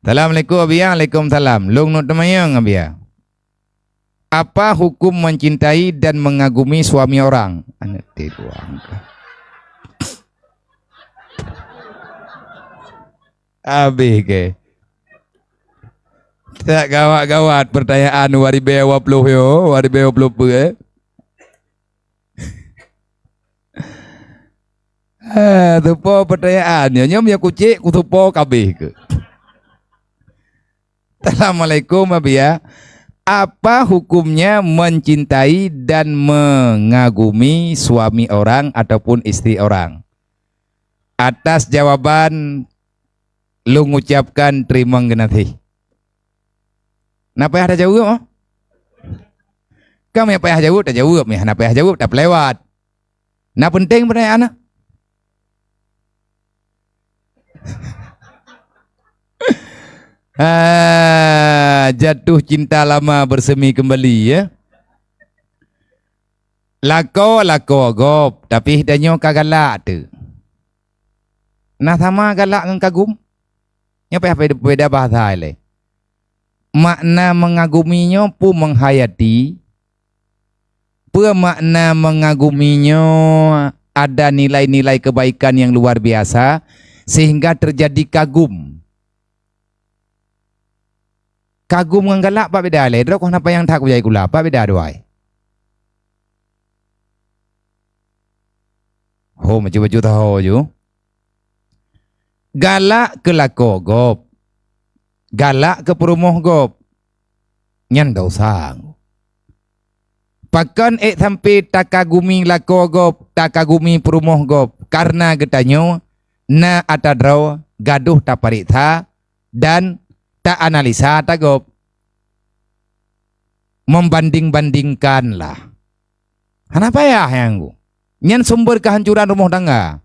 Assalamualaikum abia, Waalaikumsalam. Long not temayang abia. Apa hukum mencintai dan mengagumi suami orang? Anak tiruang. Abi ke. Tak gawat-gawat pertanyaan wari bewa puluh yo, wari bewa puluh pe. Tupo pertanyaan nyom ya kucik ku tupo kabeh ke. Assalamualaikum abia. Apa hukumnya mencintai dan mengagumi suami orang ataupun istri orang? Atas jawaban lu ngucapkan terima kasih. Napa ada jawab? Oh? Kamu apa jawab? Tak jawab ya. Napa jawab? Tak lewat. Nah penting pertanyaan. Jatuh cinta lama bersemi kembali ya. Lako gop, tapi danyo kagalak tu. Nah sama galak dengan kagum. Apa beda bahasa ile. Makna mengaguminya pu menghayati. Makna mengaguminya ada nilai-nilai kebaikan yang luar biasa sehingga terjadi kagum. Kagum dengan galak apa beda le? Dok kenapa yang tak kujai gula? Apa beda doai? Ho macam tahu ju. Galak ke lako gop. Galak ke perumoh gop. Nyan dosang. Pakan sampai tak kagumi lako gop, tak kagumi perumoh gop. Karena getanyo na atadraw gaduh tak paritha dan tak analisa tak gop. Membanding-bandingkan lah. Kenapa ya yang nyan sumber kehancuran rumah tangga.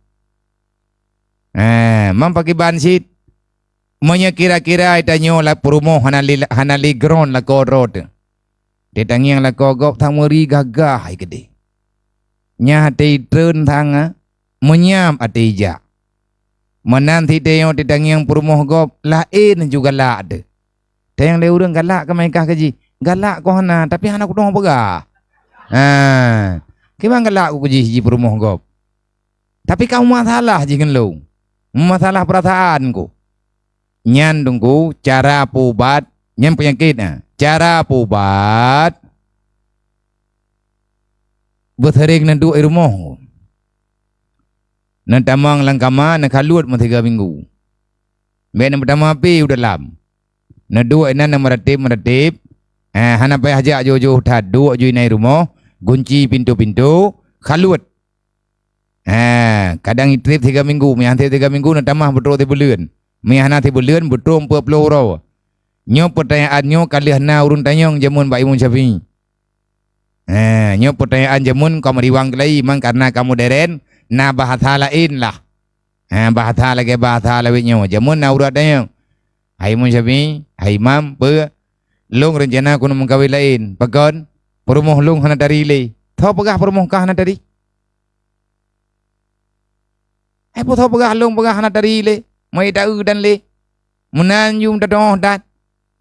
Pakai bansit. Monya kira-kira itanyo la perumoh hanali ground la korot. Ditangi yang la kogop thang meri gagah ai gede. Nya hati tren thang menyam atija. Menanti deyo ditangi yang perumoh gop lain juga la ada. Tayang le urang galak ke maikah kaji. Galak ko hana tapi hana ku dong pegah. Kimang galak ku ji perumoh gop. Tapi kamu masalah jigen lo. Masalah perasaan ku. Nyan tunggu cara pubat nyan penyakit cara pubat bersering nandu irmoh nantamang langkama nakalut mo 3 minggu ben pertama api udah lam nandu enan meratip hana payah ajak jojo tadu jui nai rumah kunci pintu-pintu kalut kadang itrip 3 minggu mian 3 minggu nantamah betul 3 bulan Mihana 3 bulan betul 40 raw. Nyo pertanyaannya kali hana urun tanyong jamun Pak Imun Syafi'i. Nyo pertanyaan jamun kamu diwang kelai mang karena kamu deren na bahasa lain lah. Bahasa lagi bahasa lain nyo jamun na urat tanyong. Hai Imun Syafi'i, hai Imam, pe long rencana kuno mengkawin lain. Pagon perumuh long hana dari le. Tau pegah perumuh kah hana dari? Po tau pegah long pegah hana dari le. Mai tahu dan le menanjung dadoh dat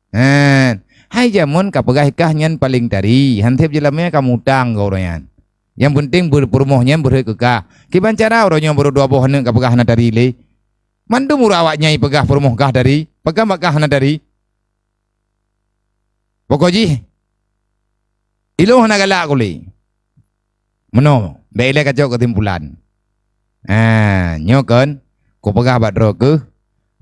hai jamun kapegah kah nyan paling dari hantep jelamnya kamu tang goroyan yang penting berperumohnya berkekah kiban cara orangnya baru 2 boh hana kapegah hana dari le mandu murawaknya pegah perumoh kah dari pegah makah hana dari pokoji ilo hana galak kuli meno bele kacau kesimpulan nyokan ku pegah badro ke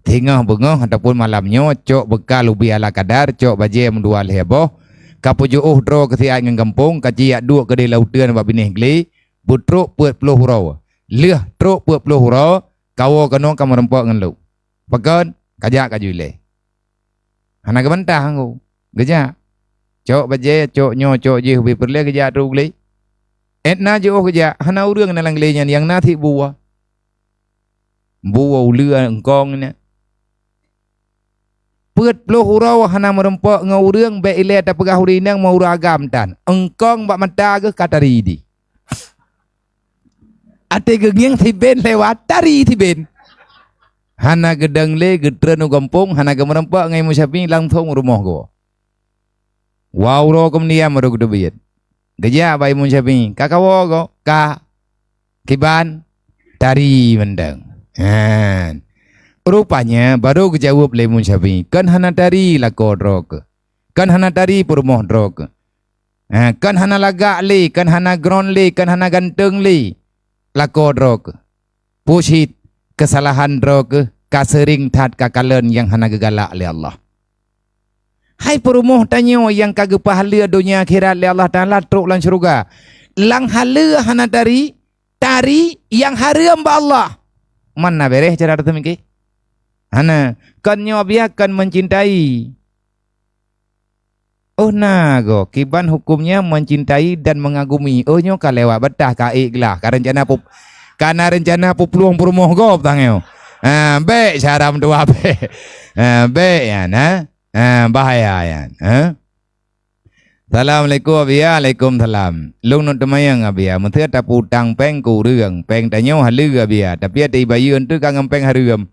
tingah bengah ataupun malamnya cok bekal ubi ala kadar cok baje mendual heboh kapuju dro kesian dengan kampung kajiak duk ke di lautan bab binih gli butruk puat puluh hurau leh truk puat puluh hurau kawo kano kamu rempok ngan lu pekan kajak kaju le hana gebantah ngau gejak cok baje cok nyo cok je ubi perle gejak dru gli etna je gejak hana urang nalang gli yang nathi buah buah ulia engkong ni put puluh hurau hana merempok ngurang be ile ta pegah urinang mau ragam tan engkong bak mata ke katari di ate gengiang ti ben lewat tari ti ben Hana gedang le gedren u kampung hana ke merempak ngai musyafi langsung rumah go. Wow ro kemudian meru gedebit. Geja bai musyafi kakawo go ka kiban tari mendang. Rupanya baru kejawab le musyafi kan hana tari lako drog. Kan hana tari permoh drog. Kan hana lagak le, kan hana ground le, kan hana ganteng le. Lako drog. Pushit kesalahan drog kasering tat kakalen yang hana gegalak le Allah. Hai perumuh tanyo yang kagak pahala dunia akhirat le Allah Ta'ala truk lan syurga. Lang hala hana tari yang haram ba Allah. Mana bereh cara tu mikir? Hana kan nyo biarkan mencintai. Oh nago kiban hukumnya mencintai dan mengagumi. Oh nyo ka lewat betah ka iklah ka rencana karena rencana peluang perumuh gop tangyo. Baik cara mendua baik. Baik ya nah. Bahaya ya. Assalamualaikum abia, Waalaikumsalam. Lung non temayang abia, menthe ta putang peng ku reung, peng ta nyo halu abia, tapi ada bayun tu kang peng hareum.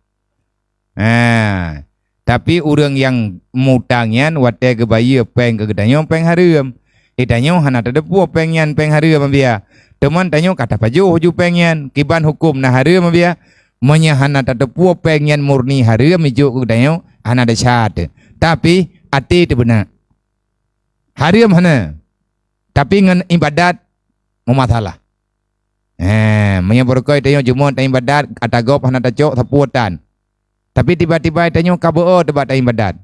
Tapi orang yang mutangian wate ke bayi peng ke gedanyo peng hareum. Itanyo hana tada pu pengyan peng hareum abia. Teman tanyo kata pajuh ju pengyan, kiban hukum na hareum abia. Menya hana tada pu pengyan murni hareum ijo ke gedanyo hana ada syarat. Tapi ati tu benar. Hareum hana. Tapi ngan ibadat memasalah. Menya berkoi tanyo jumo ta ibadat kata gop hana tacok sapuatan. Tapi tiba-tiba tanyo kaboo debat ta ibadat.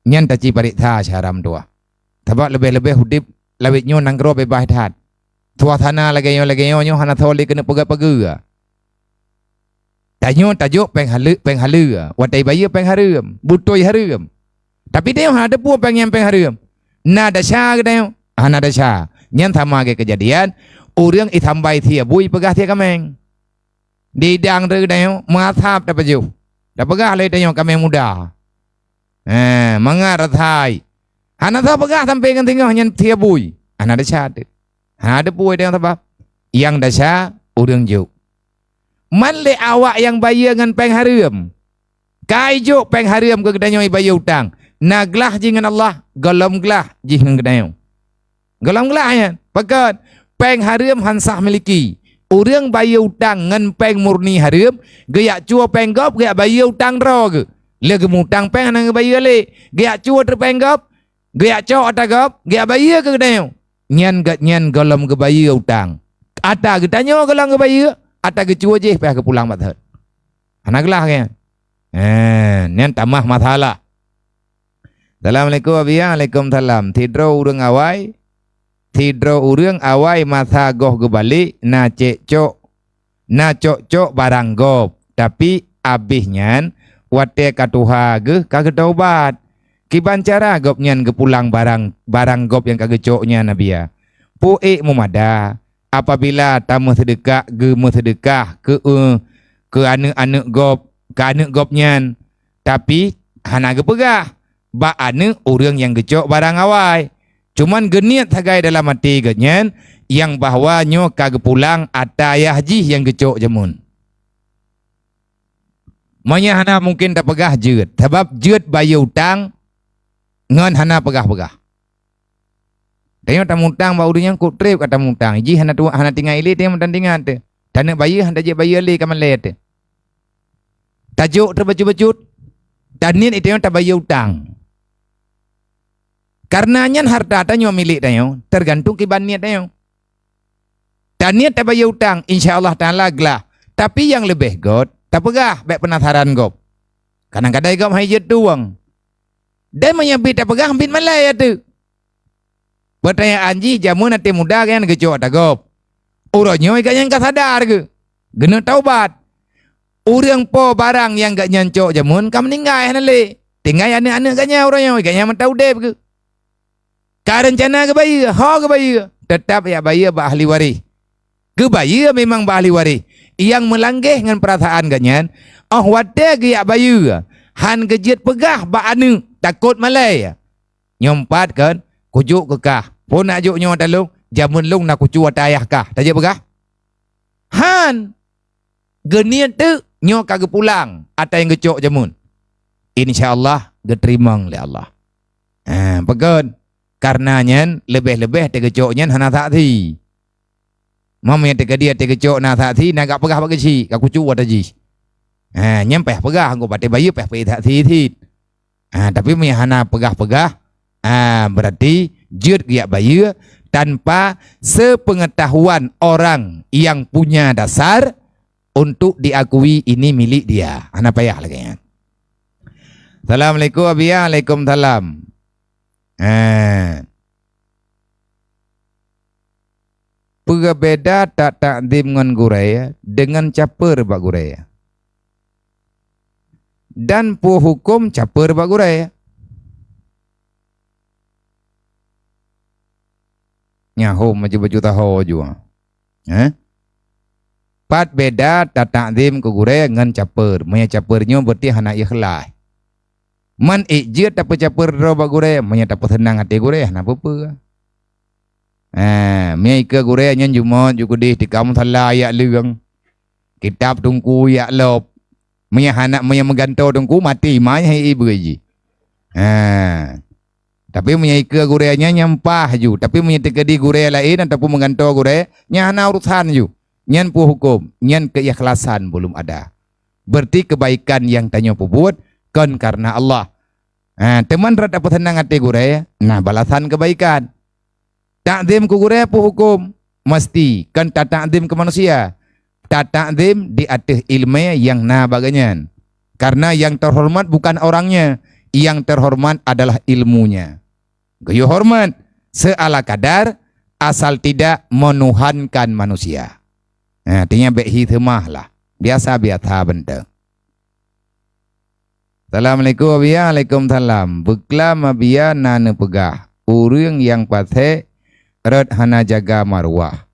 Nyan taci parik tha syaram tua. Tabak lebih-lebih hudip lawit nyo nangro bebas tat. Suasana lagi nyo hana tholi kena pega-pega. Tanyo tajuk peng halu. Watai bayi peng hareum, butoi hareum. Tapi dia ada pu peng yang peng hareum. Nada sya ke nada sya. Nyan sama ke kejadian orang itambai thia bui pegah thia kameng. Didang tu dayo mengathap dapat ju. Dapat pegah le dayo kameng muda. Mangarathai. Hana tha pegah sampai kan tinggal nyan thia bui. Nada sya tu. Ada pu dayo sebab yang dasya orang ju. Man le awak yang bayar dengan peng hareum. Kai ju peng hareum ke dayo bayar utang. Naglah jingan Allah, galam gelah jingan gedayo. Galam gelah ya, pakat peng hareum hansah miliki. Orang bayar utang ngan peng murni hareum, gaya cua peng gop, gaya bayar utang rog. Le gemutang peng nang bayar le, gaya cua ter peng gop, gaya cok ata gop, gaya bayar ke gedayo. Nyan galam ke bayar utang. Ata gedanyo galam ke bayar, ata ke cua je peh ke pulang mathat. Anak gelah kan. Nyan tamah masalah. Assalamualaikum abia, Waalaikumsalam. Tidro urang awai masa goh ke balik na cok barang gop. Tapi abihnya wate katuha ge kagak taubat. Kiban cara gop nyan ke pulang barang gop yang kagak coknya nabia. Puik mumada apabila tamu sedekah ke anak gop nyan. Tapi hana ge pegah. Ba ane orang yang gecok barang awai. Cuman geniat hagai dalam hati genyen yang bahwa nyo kagak pulang atayah ji yang gecok jemun. Manya hana mungkin tak pegah jeut. Sebab jeut bayar utang ngan hana pegah-pegah. Tanya tamu utang bau dunia kut trip kata utang. Ji hana tinggal ile tanya tandingan te. Tanah bayar hana je bayar le kaman le te. Tajuk terbacut-bacut. Tanian itu yang tak bayar utang. Karena nyan harta tanyo milik tanyo tergantung kiban niat tanyo. Dan niat tak bayar utang insyaallah taala gelah. Tapi yang lebih god tak pegah baik penasaran gop. Kadang-kadang gop hajat tuang. Dan menyabit tak pegah ambit malai tu. Pertanyaan ji jamu nanti muda kan gecok tak gop. Uronyo ikan yang kasadar ke. Gena taubat. Urang po barang yang gak nyancok jamun kam ninggai hanale. Tinggal anak-anak ganya uronyo ikan yang mentau dep ke. Ka rencana ke bayi, ke bayi. Tetap ya bayi ba ahli waris. Ke bayi memang ba ahli waris. Yang melanggih dengan perasaan ganyan, wate ke ya bayi. Han kejit pegah ba anu takut malai. Nyompat kan, kujuk ke kah. Pun nak juk nyo talung, jamun lung nak kucu atayah kah. Tajak pegah. Han geniat tu nyo kagak pulang atau yang gecok jamun. InsyaAllah geterimang oleh Allah. Pegon. Karenanya lebih-lebih tegecoknya hana tak thi. Mamanya tegadia tegecok na tak thi nak pegah bagi si aku cuwa taji. Nyampe pegah aku pate bayu peh tak thi. Tapi punya hana pegah-pegah. Berarti jut giak bayu tanpa sepengetahuan orang yang punya dasar untuk diakui ini milik dia. Hana payah lagi ya. Assalamualaikum abiyah. Waalaikumsalam. Berbeda tak takdim dengan guraya dengan caper bak guraya. Dan pu hukum caper bak guraya. Nyaho macam baju tahu juga. Pat beda tak takdim ke guraya dengan caper. Maya capernya berarti hana ikhlas. Man ijit tak caper ro bak guraya, maya tak tenang hati guraya, hana apa-apa. Maya ke guraya nyan cuma juga di kamu thala ayak leung. Kitab tungku yak lop. Maya anak maya megantau tungku mati maya hai ibu ji. Tapi maya ke guraya nyampah ju, tapi maya tekedi guraya lain ataupun megantau guraya nya hana urusan ju. Nyan pu hukum, nyan keikhlasan belum ada. Berarti kebaikan yang tanya buat kan karena Allah. Teman rat dapat tenang hati guraya, nah balasan kebaikan. Takdim ke guraya pu hukum mesti kan tak takdim ke manusia. Tak takdim di atas ilmu yang na baganyan. Karena yang terhormat bukan orangnya, yang terhormat adalah ilmunya. Gayo hormat seala kadar asal tidak menuhankan manusia. Artinya behi temah lah. Biasa benda. Assalamualaikum abiyah. Waalaikumsalam. Beklam abiyah nana pegah. Urang yang patek red hana jaga marwah.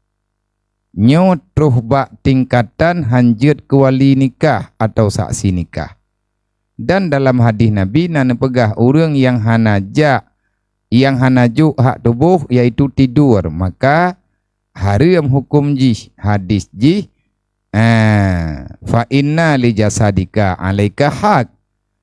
Nyo truh bak tingkatan hanjut ke wali nikah atau saksi nikah. Dan dalam hadis Nabi nana pegah urang yang hana juk hak tubuh yaitu tidur. Maka haram hukum jih hadis jih. Fa inna li jasadika alaika hak.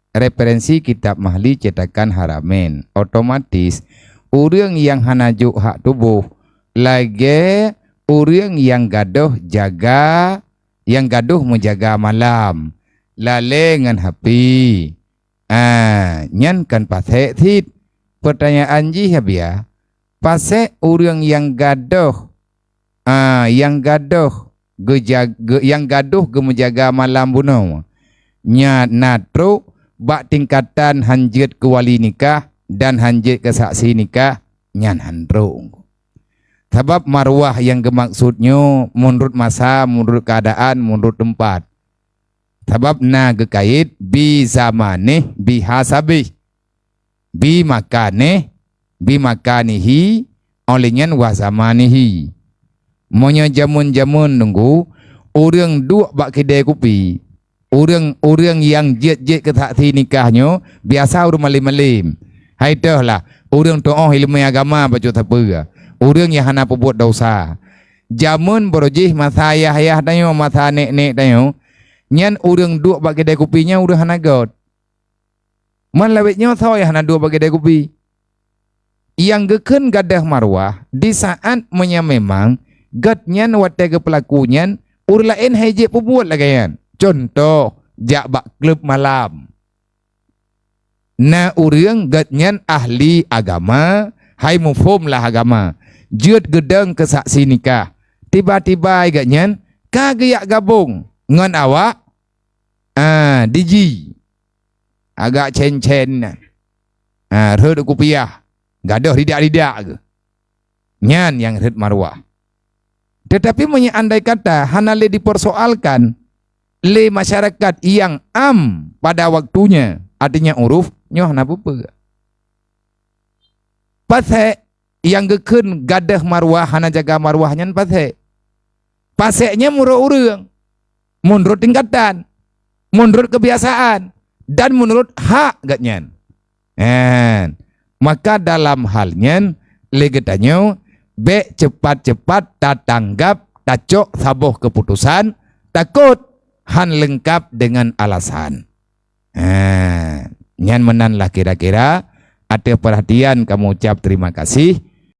Referensi kitab Mahli cetakan Haramen. Otomatis urang yang hana juk hak tubuh lagi urang yang gaduh menjaga malam lale ngan hapi. Nyan kan pasek tit pertanyaan ji habia pasek urang yang gaduh menjaga malam bunuh nya natro bak tingkatan hanjit ke wali nikah dan hanjit ke saksi nikah nyan handrung. Sebab marwah yang gemaksudnya menurut masa, menurut keadaan, menurut tempat. Sebab na gekait bi zamane bi hasabi bi makanihi olehnya wa zamanihi. Monya jamun-jamun nunggu orang duk bak kedai kopi. Orang yang jet ke saksi nikahnya biasa orang malim-malim. Hai dah lah orang to'oh ilmu agama baca apa. Orang yang hana perbuat dosa. Jamun berojih masa ayah tayo masa nek tayo. Nyan orang duk bak kedai kopinya orang hana god. Man lawitnya tahu ya hana duk bak kedai kopi. Yang geken gadah marwah di saat memang gadnyan watega pelakunya orang lain hejek perbuat lagayan. Contoh, jak bak klub malam. Na urang gadnyan ahli agama, hai mufum lah agama. Jut gedeng ke saksi nikah. Tiba-tiba gadnyan kagak gabung ngan awak. Diji. Agak cen-cen. Rud kupiah. Gaduh ridak-ridak ke. Nyan yang red marwah. Tetapi andai kata hana le dipersoalkan le masyarakat yang pada waktunya artinya uruf nyoh na apa pasek yang geken gadah marwah hana jaga marwahnya paseknya murah urang menurut tingkatan menurut kebiasaan dan menurut hak gatnyan. Maka dalam halnya legetanyo cepat-cepat tak tanggap tak cok sabuh keputusan takut Han lengkap dengan alasan. Nyan menanlah kira-kira ada perhatian kamu ucap terima kasih.